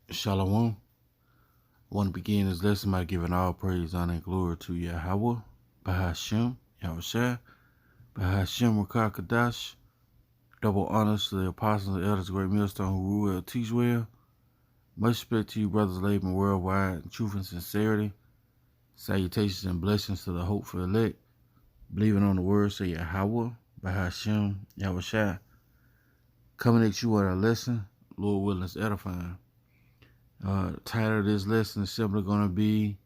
Shalom. I want to begin this lesson by giving all praise, honor, and glory to Yahawah Bahasham Yahawashi Bahasham Qadash. Double honors to the apostles and elders, great millstone who rule well, teach well. Much respect to you, brothers laboring worldwide in truth and sincerity. Salutations and blessings to the hopeful elect, believing on the words of Yahawah Bahasham Yahawashi. Coming at you with a lesson, Lord willing, is edifying. The title of this lesson is simply going to be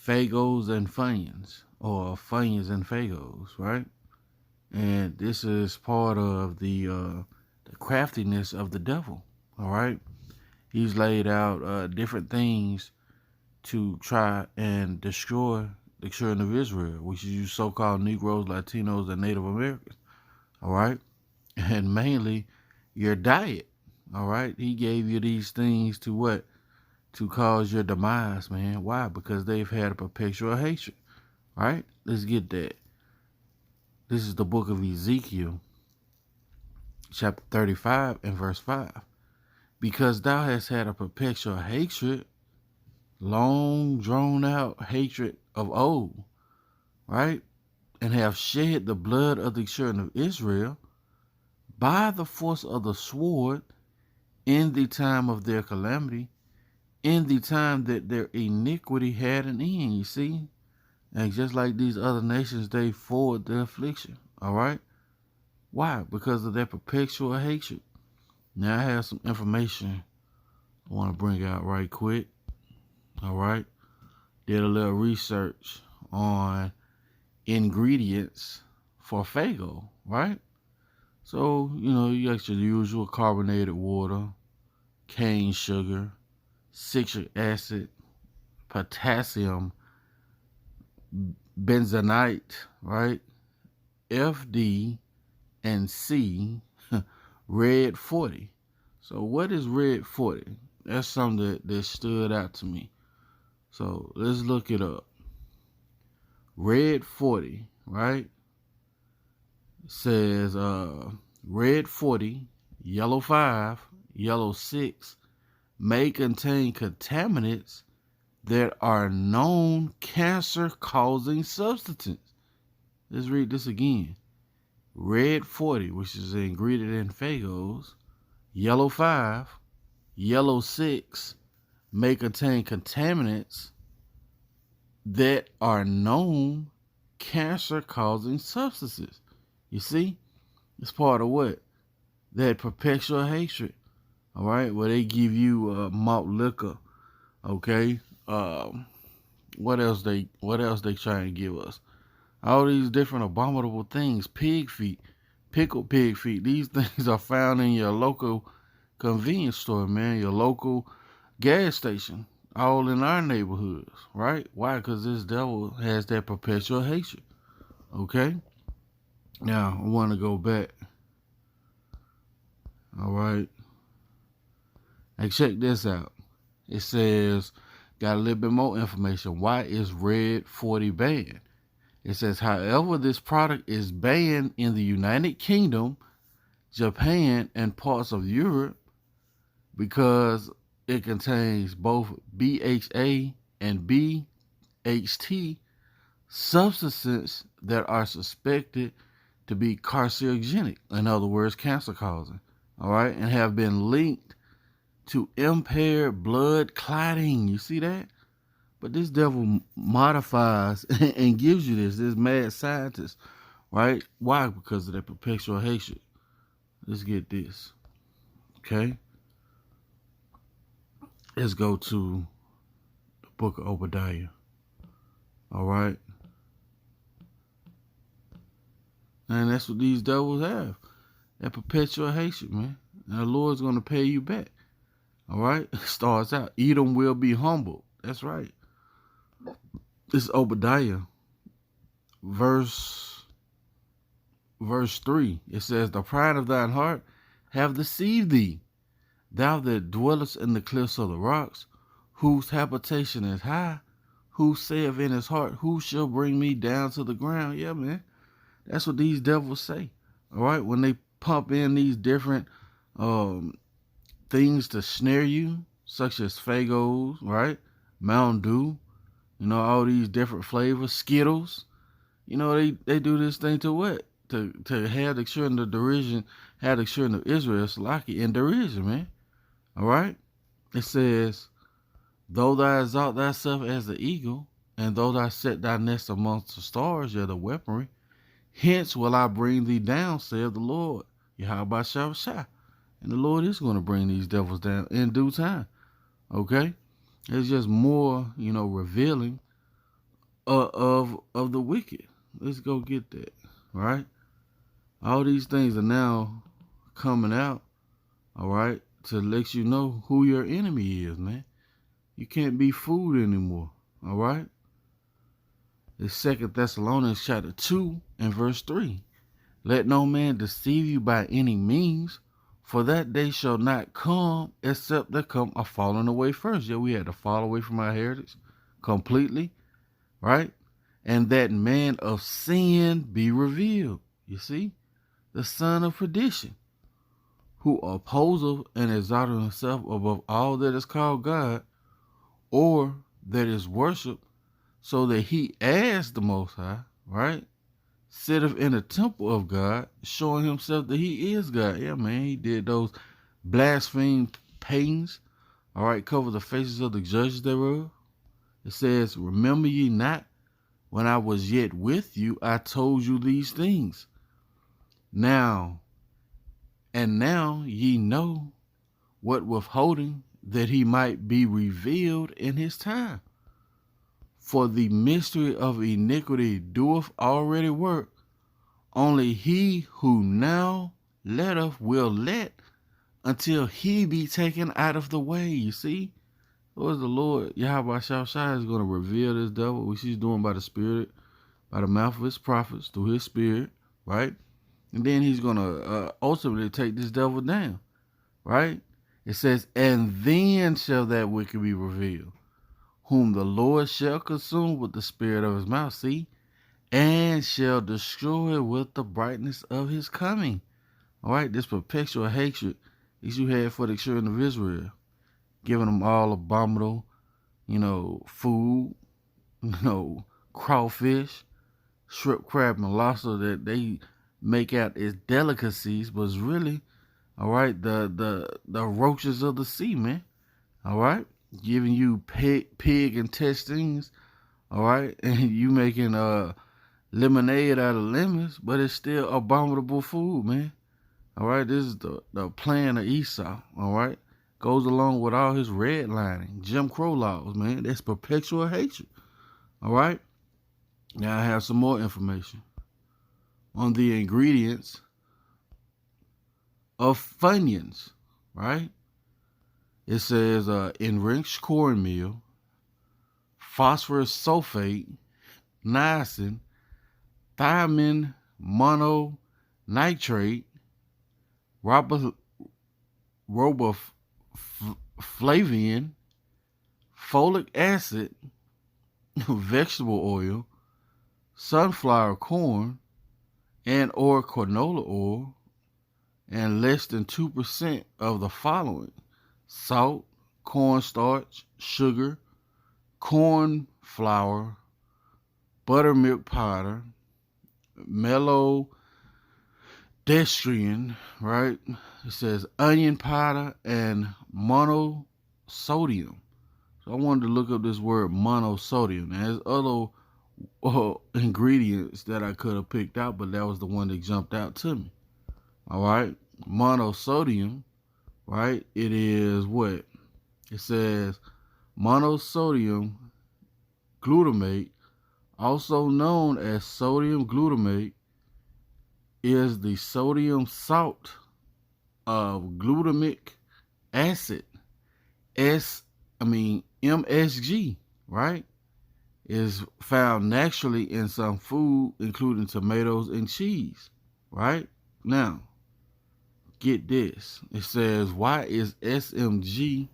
Faygos and Funyuns, or Funyuns and Faygos, right? And this is part of the craftiness of the devil, all right? He's laid out different things to try and destroy the children of Israel, which is you so-called Negroes, Latinos, and Native Americans, all right? And mainly your diet, all right? He gave you these things to what? To cause your demise, man. Why? Because they've had a perpetual hatred. All right? Let's get that. This is the book of Ezekiel, chapter 35 and verse 5. Because thou hast had a perpetual hatred, long drawn out hatred of old, right? And have shed the blood of the children of Israel by the force of the sword in the time of their calamity, in the time that their iniquity had an end, you see? And just like these other nations, they forward their affliction, all right? Why? Because of their perpetual hatred. Now, I have some information I want to bring out right quick, all right? Did a little research on ingredients for Faygo, right? So, you got your usual carbonated water, cane sugar, citric acid, potassium benzenite, right? FD and C, red 40. So what is red 40? That's something that stood out to me. So let's look it up. Red 40, right? Says red 40, yellow 5, yellow 6 may contain contaminants that are known cancer-causing substances. Let's read this again. Red 40, which is an ingredient in Faygos, yellow 5, yellow 6 may contain contaminants that are known cancer-causing substances. You see? It's part of what? That perpetual hatred. All right? Where they give you malt liquor. Okay? What else they try and give us? All these different abominable things. Pig feet, pickled pig feet. These things are found in your local convenience store, man. Your local gas station. All in our neighborhoods, right? Why? Because this devil has that perpetual hatred. Okay? Now, I want to go back. All right? Now, check this out. It says, got a little bit more information. Why is red 40 banned? It says, however, this product is banned in the United Kingdom, Japan, and parts of Europe because it contains both BHA and BHT substances that are suspected to be carcinogenic, in other words, cancer causing, all right, and have been linked to impaired blood clotting. You see that? But this devil modifies and gives you this mad scientist, right? Why? Because of that perpetual hatred. Let's get this, okay? Let's go to the book of Obadiah, all right? And that's what these devils have, that perpetual hatred, man. And the Lord's going to pay you back, all right? It starts out, Edom will be humbled. That's right. This is Obadiah, verse 3. It says, the pride of thine heart have deceived thee, thou that dwellest in the cliffs of the rocks, whose habitation is high, who saith in his heart, who shall bring me down to the ground? Yeah, man. That's what these devils say. All right? When they pump in these different things to snare you, such as Faygos, right? Mountain Dew, all these different flavors, Skittles. They do this thing to what? To have the children of derision, have the children of Israel, Salaki, in derision, man. All right? It says, though thou exalt thyself as the eagle, and though thou set thy nest amongst the stars, you're the weaponry, hence will I bring thee down, saith the Lord. Yahawah Bahasham Yahawashi. And the Lord is going to bring these devils down in due time. Okay? It's just more, revealing of the wicked. Let's go get that. Right? All these things are now coming out, all right, to let you know who your enemy is, man. You can't be fooled anymore, all right? It's 2 Thessalonians chapter 2 and verse 3. Let no man deceive you by any means, for that day shall not come except there come a falling away first. Yeah, we had to fall away from our heritage completely, right? And that man of sin be revealed. You see? The son of perdition, who opposeth and exalteth himself above all that is called God, or that is worshipped, so that he as the Most High, right, sitteth in the temple of God, showing himself that he is God. Yeah, man, he did those blaspheme pains, all right, cover the faces of the judges thereof. It says, remember ye not, when I was yet with you, I told you these things. Now ye know what withholding, that he might be revealed in his time. For the mystery of iniquity doeth already work. Only he who now letteth will let until he be taken out of the way. You see? What is the Lord, Yahawah Bahasham Yahawashi, is going to reveal this devil, which he's doing by the Spirit, by the mouth of his prophets, through his Spirit, right? And then he's going to ultimately take this devil down, right? It says, and then shall that wicked be revealed, whom the Lord shall consume with the spirit of his mouth, see, and shall destroy with the brightness of his coming. All right, this perpetual hatred that you had for the children of Israel, giving them all abominable, food, crawfish, shrimp, crab, and lobster that they make out as delicacies, but it's really, all right, the roaches of the sea, man. All right, giving you pig intestines, all right, and you making lemonade out of lemons, but it's still abominable food, man. All right, this is the plan of Esau. All right, goes along with all his redlining, Jim Crow laws, man. That's perpetual hatred. All right, now I have some more information on the ingredients of Funyuns, right? It says enriched cornmeal, phosphorus sulfate, niacin, thiamine mononitrate, riboflavin, folic acid, vegetable oil, sunflower corn, and or canola oil, and less than 2% of the following: salt, cornstarch, sugar, corn flour, buttermilk powder, maltodextrin, right? It says onion powder and monosodium. So I wanted to look up this word monosodium. Now, there's other ingredients that I could have picked out, but that was the one that jumped out to me. All right, monosodium, right? It is what? It says monosodium glutamate, also known as sodium glutamate, is the sodium salt of glutamic acid, MSG, right? Is found naturally in some food, including tomatoes and cheese, right? Now, get this. It says, why is MSG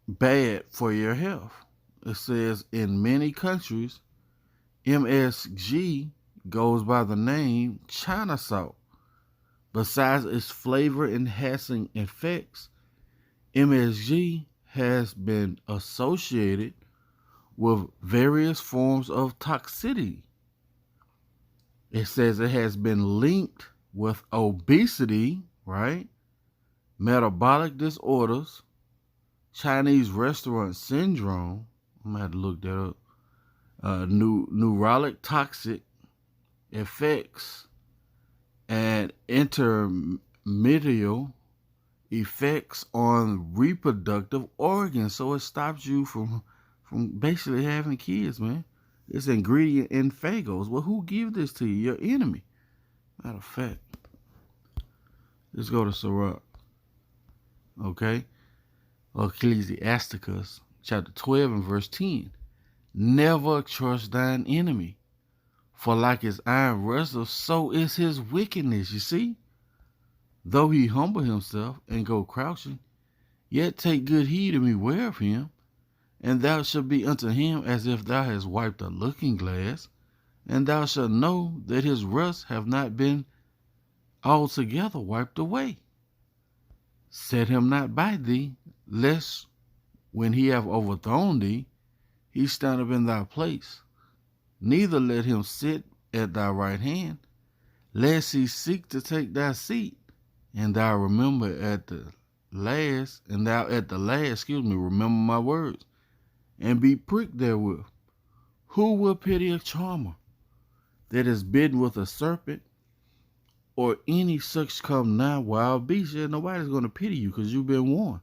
bad for your health? It says in many countries, MSG goes by the name China salt. Besides its flavor enhancing effects, MSG has been associated with various forms of toxicity. It says it has been linked with obesity, right? Metabolic disorders, Chinese restaurant syndrome. I'm gonna have to look that up. Neurologic toxic effects and intermediate effects on reproductive organs. So it stops you from basically having kids, man. It's ingredient in Faygos. Well, who give this to you? Your enemy. Matter of fact, let's go to Sirach. Okay? Ecclesiasticus chapter 12 and verse 10. Never trust thine enemy, for like his iron wrestle, so is his wickedness. You see? Though he humble himself and go crouching, yet take good heed and beware of him, and thou shalt be unto him as if thou hast wiped a looking glass, and thou shalt know that his rust have not been altogether wiped away. Set him not by thee, lest when he have overthrown thee, he stand up in thy place. Neither let him sit at thy right hand, lest he seek to take thy seat, and thou remember at the last, remember my words, and be pricked therewith. Who will pity a charmer that is bitten with a serpent, or any such come nigh wild beast? Yeah, nobody's going to pity you because you've been warned.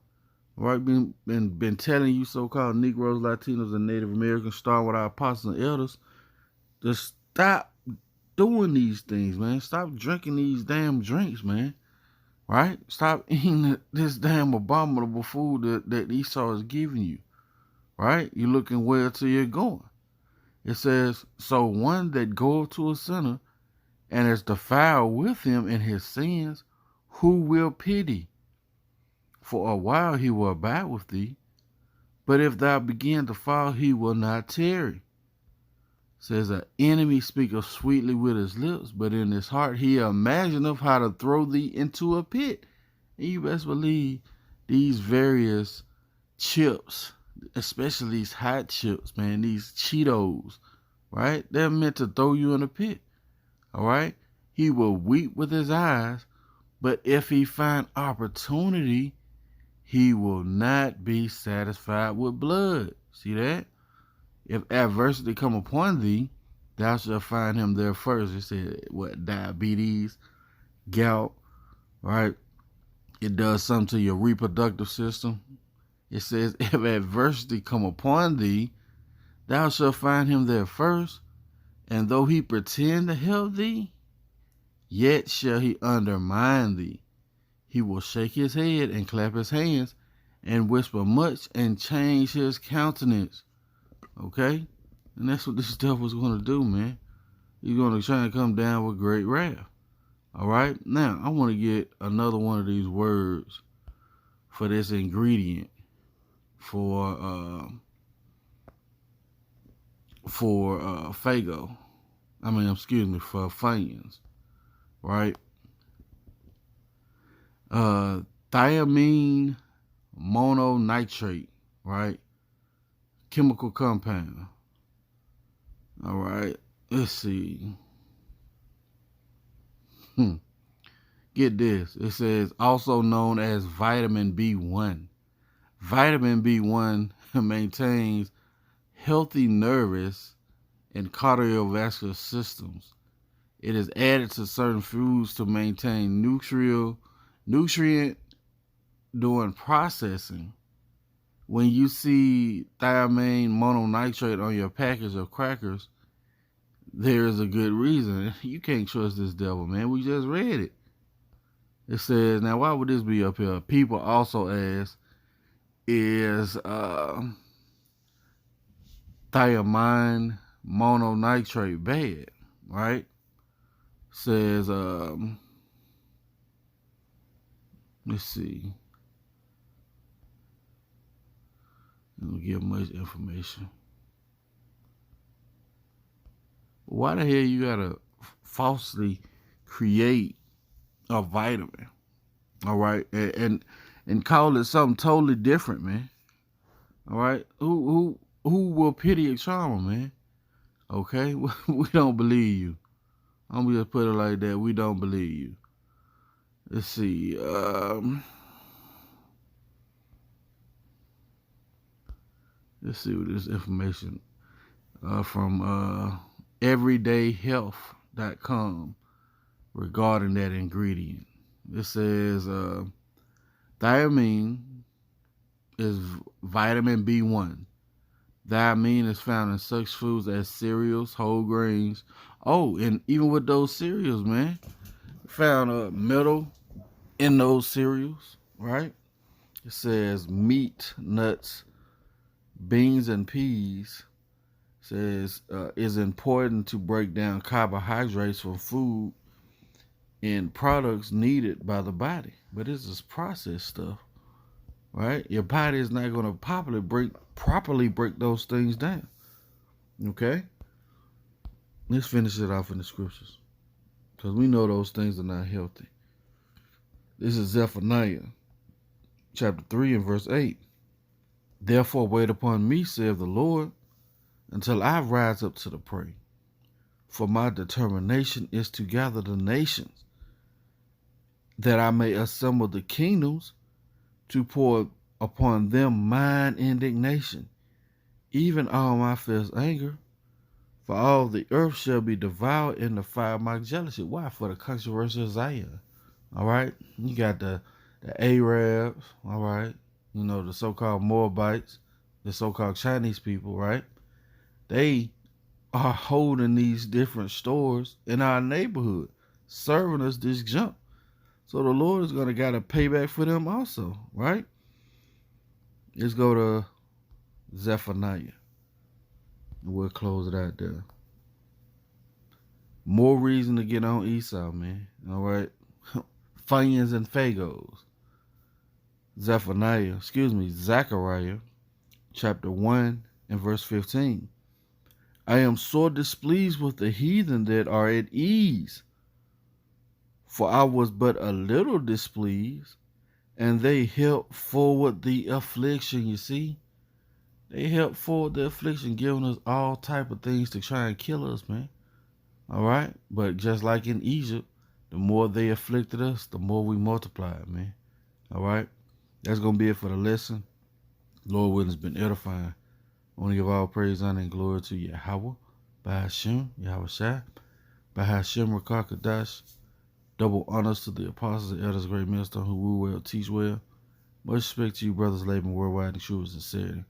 Right? Been telling you so-called Negroes, Latinos, and Native Americans, starting with our apostles and elders, to stop doing these things, man. Stop drinking these damn drinks, man. Right? Stop eating this damn abominable food that Esau is giving you. Right? You're looking where till you're going. It says, so one that goeth to a sinner and is defiled with him in his sins, who will pity? For a while he will abide with thee, but if thou begin to fall, he will not tarry. Says, an enemy speaketh sweetly with his lips, but in his heart he imagineth how to throw thee into a pit. And you best believe these various chips, especially these hot chips, man, these Cheetos, right? They're meant to throw you in a pit, all right? He will weep with his eyes, but if he find opportunity, he will not be satisfied with blood. See that? If adversity come upon thee, thou shalt find him there first. It said, what, diabetes, gout, right? It does something to your reproductive system. It says, if adversity come upon thee, thou shalt find him there first. And though he pretend to help thee, yet shall he undermine thee. He will shake his head and clap his hands and whisper much and change his countenance. Okay? And that's what this devil's going to do, man. He's going to try and come down with great wrath. All right? Now, I want to get another one of these words for this ingredient for Faygo. For Funyuns. Right? Thiamine mononitrate, right? Chemical compound. All right, let's see. Get this. It says also known as vitamin B1. Vitamin B1 maintains healthy nervous and cardiovascular systems. It is added to certain foods to maintain nutrient during processing. When you see thiamine mononitrate on your package of crackers, there is a good reason. You can't trust this devil, man. We just read it. It says, now why would this be up here? People also ask, is thiamine mononitrate bad? Right? Says, let's see. I don't give much information. Why the hell you gotta falsely create a vitamin, all right, and call it something totally different, man. All right, who will pity a charmer, man? Okay, we don't believe you. I'm gonna just put it like that. We don't believe you. Let's see. Let's see what this information from everydayhealth.com regarding that ingredient. It says thiamine is vitamin B1. Thiamine is found in such foods as cereals, whole grains. Oh, and even with those cereals, man, found metal in those cereals, right? It says meat, nuts, beans, and peas. It says is important to break down carbohydrates from food and products needed by the body. But this is processed stuff, right? Your body is not going to properly break those things down. Okay? Let's finish it off in the scriptures, because we know those things are not healthy. This is Zephaniah chapter 3 and verse 8. Therefore wait upon me, saith the Lord, until I rise up to the prey. For my determination is to gather the nations, that I may assemble the kingdoms, to pour upon them mine indignation, even all my fierce anger. For all the earth shall be devoured in the fire of my jealousy. Why? For the controversy of Zion. All right? You got the Arabs, all right? You know, the so-called Moabites, the so-called Chinese people, right? They are holding these different stores in our neighborhood, serving us this junk. So the Lord is going to got to pay back for them also, right? Let's go to Zephaniah. We'll close it out there. More reason to get on Esau, man. All right. Funyuns and Faygos. Zechariah, chapter 1 and verse 15. I am sore displeased with the heathen that are at ease, for I was but a little displeased, and they helped forward the affliction. You see? They helped forward the affliction, giving us all type of things to try and kill us, man. All right? But just like in Egypt, the more they afflicted us, the more we multiplied, man. All right? That's going to be it for the lesson. Lord willing, it's been edifying. I want to give all praise, honor, and glory to Yahawah Bahasham Yahawashi Bahasham, Qadash. Double honors to the apostles and elders, great millstone who rule well, teach well. Much respect to you, brothers, laboring worldwide in true and sincerity.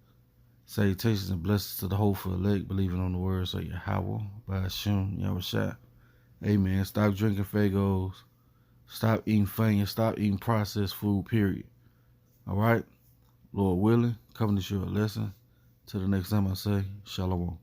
Salutations and blessings to the hopeful elect, believing on the words of Yahawah Bahasham Yahawashi. Amen. Stop drinking Faygos. Stop eating Funyuns. Stop eating processed food, period. All right? Lord willing, coming to you a lesson. Till the next time I say, Shalom.